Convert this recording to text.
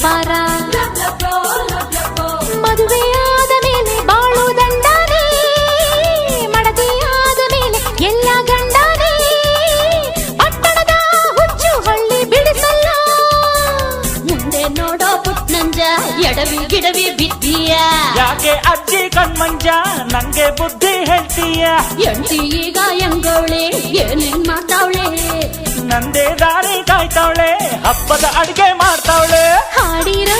ವ್ಯಾಪಾರ. ಮದುವೆಯಾದ ಮೇಲೆ ಬಾಳು ದಂಡಾನೆ, ಮಡದಿಯಾದ ಮೇಲೆ ಎಲ್ಲ ಗಂಡಾನೆ. ಪಟ್ಟಣದ ಹುಚ್ಚು ಹಳ್ಳಿ ಬಿಡಿಸಲ್ಲ. ಮುಂದೆ ನೋಡೋ ಪುಟ್ನಂಜ ಎಡವಿ ಗಿಡವಿ ಬಿದ್ದೀಯ. ಯಾಕೆ ಅಜ್ಜಿ ಕಣ್ಮಂಜ ನಂಗೆ ಬುದ್ಧಿ ಹೇಳ್ತೀಯ. ಎಂಟಿ ಈಗ ಹೆಂಗವಳೆ ಏನೇನ್ ಮಾಡ್ತಾವಳೆ. ನಂದೇ ದಾರಿ ಕಾಯ್ತಾವಳೆ, ಹಬ್ಬದ ಅಡ್ಗೆ ಮಾಡ್ತಾವಳೆ. ಹಾಡಿರೋ